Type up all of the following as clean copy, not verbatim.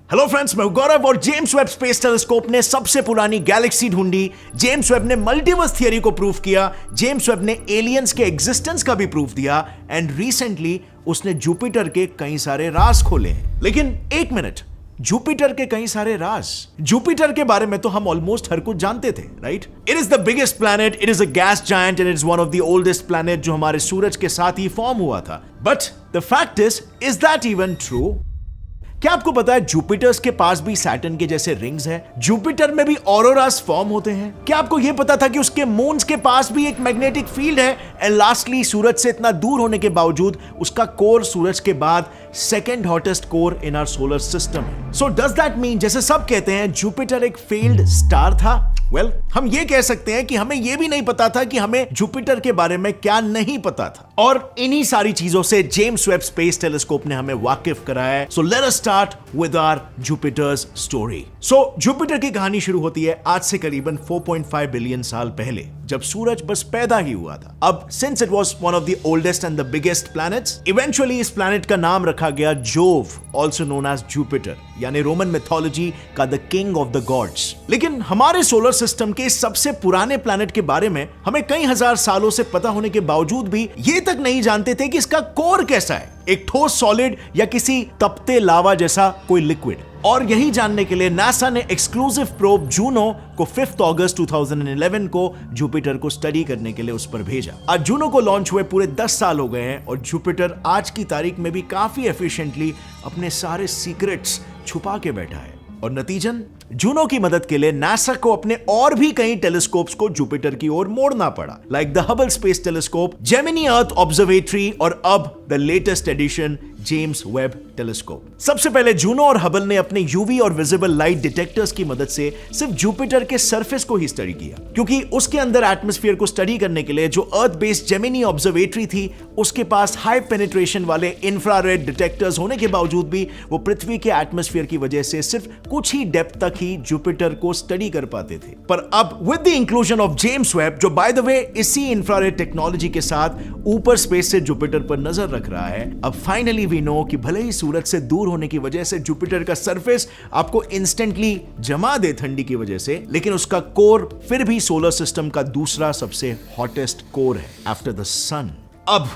Hello friends, मैं गौरव और James Webb space telescope ने सबसे पुरानी गैलेक्सी ढूंढी। जेम्स वेब ने मल्टीवर्स थियरी को प्रूव किया। जेम्स वेब ने एलियंस के एग्जिस्टेंस का भी प्रूफ दिया एंड रिसेंटली उसने जुपिटर के कई सारे राज खोले हैं। लेकिन एक मिनट, जुपिटर के कई सारे राज, जुपिटर के बारे में तो हम ऑलमोस्ट हर कुछ जानते थे, right? It is the biggest planet, it is a gas giant and it is one of the oldest planet जो हमारे सूरज के साथ ही फॉर्म हुआ था। But the fact is that even true? क्या आपको पता है जुपिटर्स के पास भी सैटर्न के जैसे रिंग्स हैं? जुपिटर में भी ऑरोरास फॉर्म होते हैं। क्या आपको यह पता था कि उसके मून्स के पास भी एक मैग्नेटिक फील्ड है? एंड लास्टली, सूरज से इतना दूर होने के बावजूद उसका कोर सूरज के बाद second hottest core in our solar system है। सो डज दैट मीन, जैसे सब कहते हैं, जुपिटर एक फेल्ड स्टार था? वेल, हम ये कह सकते हैं कि हमें यह भी नहीं पता था कि हमें जुपिटर के बारे में क्या नहीं पता था। और इन्हीं सारी चीजों से जेम्स वेब स्पेस टेलीस्कोप ने हमें वाकिफ कराया है। So let us start with our Jupiter's story. सो जुपिटर की कहानी शुरू होती है आज से करीबन 4.5 बिलियन साल पहले, जब सूरज बस पैदा ही हुआ था। अब since it was one of the oldest and the biggest planets, eventually इस प्लैनेट का नाम रखा गया Jove, also known as Jupiter, यानी रोमन मिथोलॉजी का the king of the gods. लेकिन हमारे सोलर सिस्टम के सबसे पुराने प्लैनेट के बारे में हमें कई हजार सालों से पता होने के बावजूद भी ये तक नहीं जानते थे कि इसका कोर कैसा है, एक ठोस सॉलिड या किसी तपते लावा जैसा कोई लिक्विड। और यही जानने के लिए नासा ने एक्सक्लूसिव प्रोब जूनो को 5 अगस्त 2011 को जुपिटर को स्टडी करने के लिए उस पर भेजा। आज जूनो को लॉन्च हुए पूरे 10 साल हो गए हैं और जुपिटर आज की तारीख में भी काफी एफिशिएंटली अपने सारे सीक्रेट्स छुपा के बैठा है। और नतीजन, जूनो की मदद के लिए नासा को अपने और भी कई टेलीस्कोप्स को जुपिटर की ओर मोड़ना पड़ा, like the Hubble space telescope, Gemini earth observatory और अब the latest edition James Webb telescope. सबसे पहले जूनो और हबल ने अपने यूवी और विजिबल लाइट डिटेक्टर्स की मदद से सिर्फ जुपिटर के सरफेस को ही स्टडी किया, क्योंकि उसके अंदर एटमॉस्फेयर को स्टडी करने के लिए जो अर्थ बेस्ड जेमिनी ऑब्जर्वेटरी थी, उसके पास हाई पेनिट्रेशन वाले इंफ्रारेड डिटेक्टर्स होने के बावजूद भी वो पृथ्वी के एटमॉस्फेयर की वजह से सिर्फ कुछ ही डेप्थ तक ही जुपिटर को स्टडी कर पाते थे। पर अब with the inclusion of James Webb, जो बाय द वे इसी इंफ्रारेड टेक्नोलॉजी के साथ ऊपर स्पेस से जुपिटर पर नजर रख रहा है, अब फाइनली वी नो कि भले ही सूरज से दूर होने की वजह से जुपिटर का सरफेस आपको इंस्टेंटली जमा दे ठंडी की वजह से, लेकिन उसका कोर फिर भी सोलर सिस्टम का दूसरा सबसे हॉटेस्ट कोर है आफ्टर द सन। अब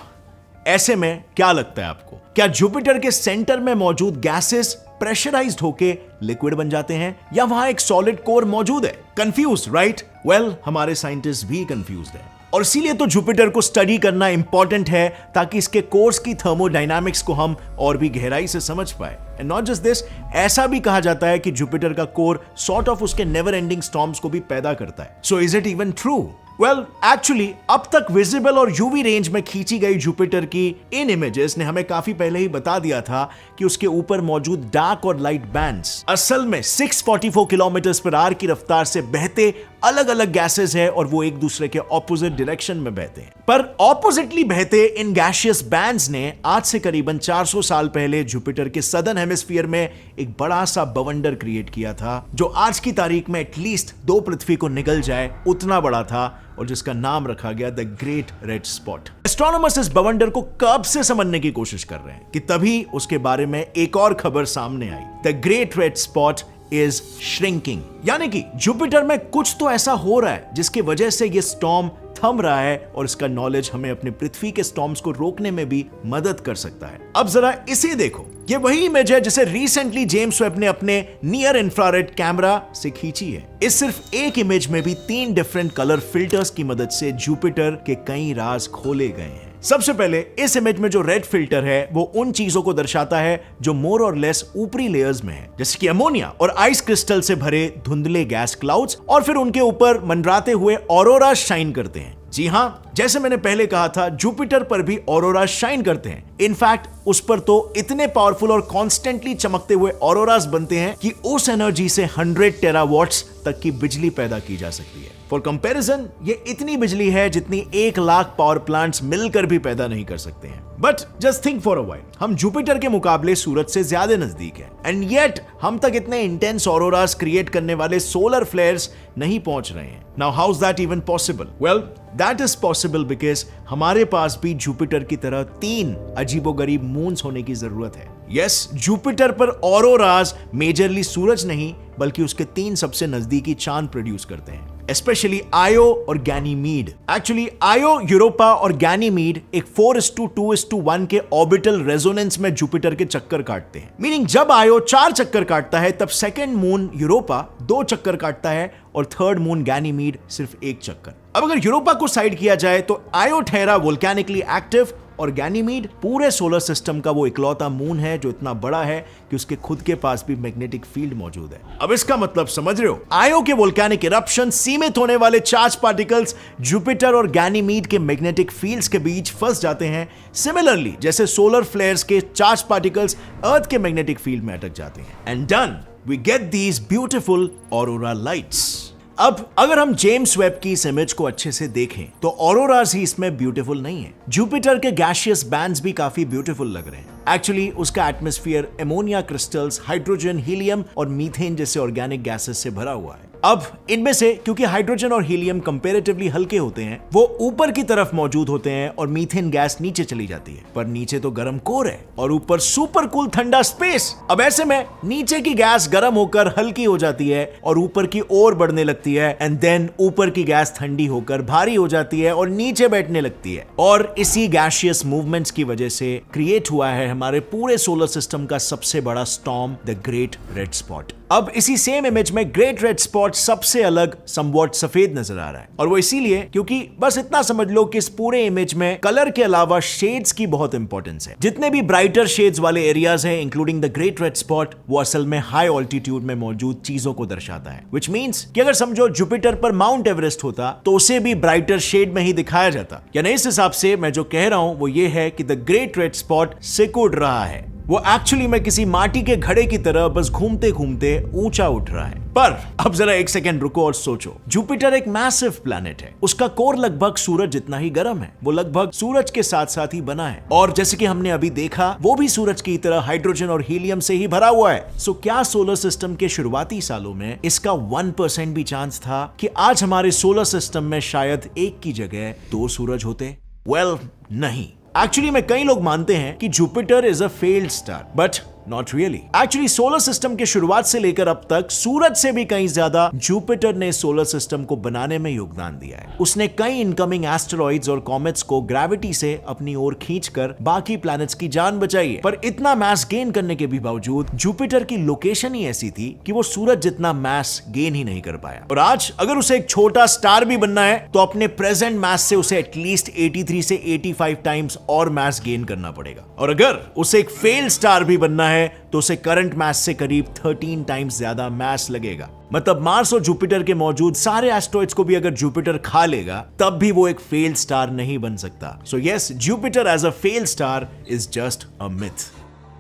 ऐसे में क्या लगता है आपको, क्या जुपिटर के सेंटर में मौजूद गैसेस प्रेशराइज्ड होके लिक्विड बन जाते हैं या वहां एक सॉलिड कोर मौजूद है? Confused, right? वेल, हमारे साइंटिस्ट भी कंफ्यूज्ड हैं और इसीलिए तो जुपिटर को स्टडी करना इंपॉर्टेंट है, ताकि इसके कोर्स की थर्मोडायनामिक्स को हम और भी गहराई से समझ पाए। एंड नॉट जस्ट दिस, ऐसा भी कहा जाता है कि जुपिटर का कोर सॉर्ट ऑफ उसके नेवर एंडिंग स्टॉर्म्स को भी पैदा करता है। So is it even true? Well, actually अब तक विजिबल और यूवी रेंज में खींची गई जुपिटर की इन इमेजेस ने हमें काफी पहले ही बता दिया था कि उसके ऊपर मौजूद डार्क और लाइट बैंड्स असल में 644 किलोमीटर पर आवर की रफ्तार से बहते अलग अलग गैसेस है और वो एक दूसरे के ऑपोजिट डायरेक्शन में बहते हैं। पर ऑपोजिटली बहते इन गैसियस बैंड्स ने आज से करीबन 400 साल पहले जुपिटर के सदर्न हेमिस्फीयर में एक बड़ा सा बवंडर क्रिएट किया था, जो आज की तारीख में एटलीस्ट 2 पृथ्वी को निगल जाए उतना बड़ा था और जिसका नाम रखा गया the Great Red spot. Astronomers इस बवंडर को कब से समझने की कोशिश कर रहे हैं कि तभी उसके बारे में एक और खबर सामने आई। The Great Red Spot is shrinking, यानी कि जुपिटर में कुछ तो ऐसा हो रहा है जिसकी वजह से ये स्टॉर्म थम रहा है और इसका नॉलेज हमें अपने पृथ्वी के स्टॉर्म्स को रोकने में भी मदद कर सकता है। अब जरा इसे देखो, ये वही इमेज है जिसे रिसेंटली जेम्स वेब ने अपने नियर इंफ्रारेड कैमरा से खींची है। इस सिर्फ एक इमेज में भी 3 डिफरेंट कलर फिल्टर्स की मदद से जुपिटर के कई राज खोले गए हैं। सबसे पहले इस इमेज में जो रेड फिल्टर है वो उन चीजों को दर्शाता है जो मोर और लेस ऊपरी लेयर्स में है, जैसे कि अमोनिया और आइस क्रिस्टल से भरे धुंधले गैस क्लाउड्स, और फिर उनके ऊपर मंडराते हुए ऑरोरा शाइन करते हैं। जी हां, जैसे मैंने पहले कहा था, जुपिटर पर भी ऑरोरा शाइन करते हैं। इनफैक्ट उस पर तो इतने पावरफुल और कॉन्स्टेंटली चमकते हुए ऑरोरास बनते हैं कि उस एनर्जी से 100 टेरावाट्स तक की बिजली पैदा की जा सकती है। फॉर कंपैरिजन, ये इतनी बिजली है जितनी 1 लाख पावर प्लांट्स मिलकर भी पैदा नहीं कर सकते हैं। But just think for a while, हम जुपिटर के मुकाबले सूरज से ज्यादा नजदीक हैं, एंड येट हम तक इतने इंटेंस ऑरोरास क्रिएट करने वाले सोलर फ्लेयर्स नहीं पहुंच रहे हैं। Now how is that even possible? Well, that is possible because हमारे पास भी जुपिटर की तरह 3 अजीबोगरीब मून्स होने की जरूरत है। यस, जुपिटर पर ऑरोराज मेजरली सूरज नहीं बल्कि उसके 3 सबसे नजदीकी चांद प्रोड्यूस करते हैं, स्पेशली आयो और गैनीमीड। एक्चुअली आयो, यूरोपा और गैनीमीड एक 4:2:1 के ऑर्बिटल रेजोनेंस में जुपिटर के चक्कर काटते हैं। मीनिंग जब आयो 4 चक्कर काटता है तब सेकंड मून यूरोपा 2 चक्कर काटता है और थर्ड मून गैनीमीड सिर्फ 1 चक्कर। अब अगर यूरोपा को साइड किया जाए तो आयो ठहरा वोल्केनिकली एक्टिव और गैनीमीड पूरे सोलर सिस्टम का वो इकलौता मून है जो इतना बड़ा है कि उसके खुद के पास भी मैग्नेटिक फील्ड मौजूद है। अब इसका मतलब समझ रहे हो, आयो के वोल्केनिक इरप्शन सीमित होने वाले चार्ज पार्टिकल्स जुपिटर और गैनीमीड के मैग्नेटिक फील्ड्स के बीच फंस जाते हैं, सिमिलरली जैसे सोलर फ्लेयर्स के चार्ज पार्टिकल्स अर्थ के मैग्नेटिक फील्ड में अटक जाते हैं। And done, we get these beautiful aurora lights. अब अगर हम जेम्स वेब की इस इमेज को अच्छे से देखें तो ऑरोरास ही इसमें ब्यूटीफुल नहीं है। जुपिटर के गैसियस बैंड्स भी काफी ब्यूटीफुल लग रहे हैं। एक्चुअली उसका atmosphere ammonia crystals, hydrogen, helium और मीथेन जैसे ऑर्गेनिक गैसेस से भरा हुआ है। अब इनमें से क्योंकि हाइड्रोजन और हीलियम कंपैरेटिवली हल्के होते हैं, वो ऊपर की तरफ मौजूद होते हैं और मीथेन गैस नीचे चली जाती है, पर नीचे तो गर्म कोर है और ऊपर सुपर कूल ठंडा स्पेस। अब ऐसे में नीचे की गैस गर्म होकर हल्की हो जाती है और ऊपर की ओर बढ़ने लगती है, एंड देन ऊपर की गैस ठंडी होकर भारी हो जाती है और नीचे बैठने लगती है। और इसी गैसियस मूवमेंट्स की वजह से क्रिएट हुआ है हमारे पूरे सोलर सिस्टम का सबसे बड़ा storm, the Great Red spot. अब इसी सेम इमेज में ग्रेट रेड स्पॉट सबसे अलग, समवॉट सफेद नजर आ रहा है, और वो इसीलिए क्योंकि बस इतना समझ लो कि इस पूरे इमेज में कलर के अलावा शेड्स की बहुत इंपॉर्टेंस है। जितने भी ब्राइटर शेड्स वाले एरियाज हैं including the Great Red spot, वो असल में हाई ऑल्टीट्यूड में मौजूद चीजों को दर्शाता है, व्हिच मींस कि अगर समझो जुपिटर पर माउंट एवरेस्ट होता तो उसे भी ब्राइटर शेड में ही दिखाया जाता। यानी इस हिसाब से मैं जो कह रहा हूं वो ये है कि द ग्रेट रेड स्पॉट सिकुड़ रहा है, वो एक्चुअली में किसी माटी के घड़े की तरह बस घूमते घूमते ऊंचा उठ रहा है। पर अब जरा 1 सेकंड रुको और सोचो, जुपिटर एक मैसिव प्लैनेट है, उसका कोर लगभग सूरज जितना ही गर्म है, वो लगभग सूरज के साथ साथ ही बना है, और जैसे कि हमने अभी देखा वो भी सूरज की तरह हाइड्रोजन और हीलियम से ही भरा हुआ है। सो क्या सोलर सिस्टम के शुरुआती सालों में इसका 1% भी चांस था कि आज हमारे सोलर सिस्टम में शायद एक की जगह 2 सूरज होते? वेल, नहीं। एक्चुअली में कई लोग मानते हैं कि Jupiter is a failed star, but not really. Actually solar system के शुरुआत से लेकर अब तक सूरज से भी कहीं ज्यादा जुपिटर ने सोलर सिस्टम को बनाने में योगदान दिया है। उसने कई इनकमिंग एस्टेरॉइड्स और कॉमेट्स को ग्रेविटी से अपनी ओर खींचकर बाकी प्लैनेट्स की जान बचाई है। पर इतना मास गेन करने के भी बावजूद जुपिटर की लोकेशन ही ऐसी थी कि वो सूरज जितना मास गेन ही नहीं कर पाया। और आज अगर उसे एक छोटा स्टार भी बनना है तो अपने प्रेजेंट मास से उसे एटलीस्ट 83 से 85 टाइम्स और मास गेन करना पड़ेगा, और अगर उसे एक फेल्ड स्टार भी बनना है तो उसे करंट मास से करीब 13 टाइम्स ज्यादा मास लगेगा। मतलब मार्स और जुपिटर के मौजूद सारे एस्टेरॉइड्स को भी अगर जुपिटर खा लेगा तब भी वो एक फेल्ड स्टार नहीं बन सकता। So yes, Jupiter as a failed star is just a myth.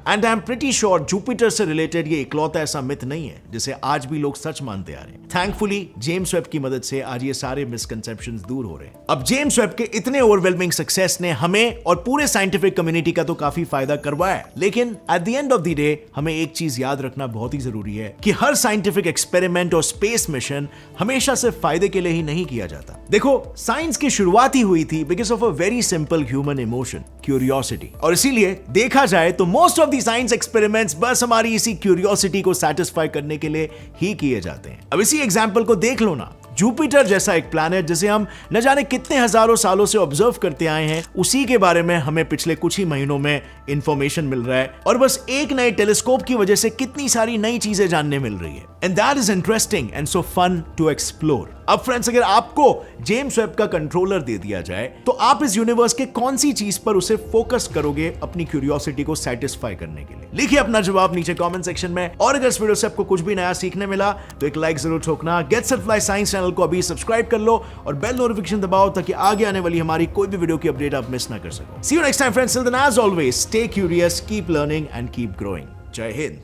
And I am pretty sure Jupiter से रिलेटेड ये इकलौता ऐसा मिथ नहीं है जिसे आज भी लोग सच मानते आ रहे हैं। थैंकफुली जेम्स वेब की मदद से आज ये सारे मिसकंसेप्शंस दूर हो रहे हैं। अब जेम्स वेब के इतने ओवरवेलमिंग सक्सेस ने हमें और पूरे साइंटिफिक कम्युनिटी का तो काफी फायदा करवाया है, लेकिन at the end of the day हमें एक चीज याद रखना बहुत ही जरूरी है कि हर साइंटिफिक एक्सपेरिमेंट और स्पेस मिशन हमेशा सिर्फ फायदे के लिए ही नहीं किया जाता। देखो, साइंस की शुरुआत ही हुई थी because of a very simple human emotion, curiosity, और इसीलिए देखा जाए तो most of the science experiments बस हमारी इसी क्यूरियोसिटी को सैटिस्फाई करने के लिए ही किए जाते हैं। अब इसी एग्जांपल को देख लो ना, जुपिटर जैसा एक प्लैनेट जिसे हम न जाने कितने हजारों सालों से ऑब्जर्व करते आए हैं, उसी के बारे में हमें पिछले कुछ ही महीनों में इंफॉर्मेशन मिल रहा है, और बस एक नए टेलीस्कोप की वजह से कितनी सारी नई चीजें जानने मिल रही है। And that is interesting and so fun to explore. अब फ्रेंड्स, अगर आपको जेम्स वेब का कंट्रोलर दे दिया जाए तो आप इस यूनिवर्स के कौन सी चीज पर उसे फोकस करोगे अपनी क्यूरियोसिटी को सेटिस्फाई करने के लिए? लिखिए अपना जवाब नीचे कमेंट सेक्शन में, और अगर इस वीडियो से आपको कुछ भी नया सीखने मिला तो एक लाइक जरूर ठोकना। Get set fly science channel को अभी सब्सक्राइब कर लो और बेल नोटिफिकेशन दबाओ ताकि आगे आने वाली हमारी कोई भी वीडियो की अपडेट आप मिस ना कर सको। See you next time friends, till then as always stay curious, keep learning and keep growing. जय हिंद।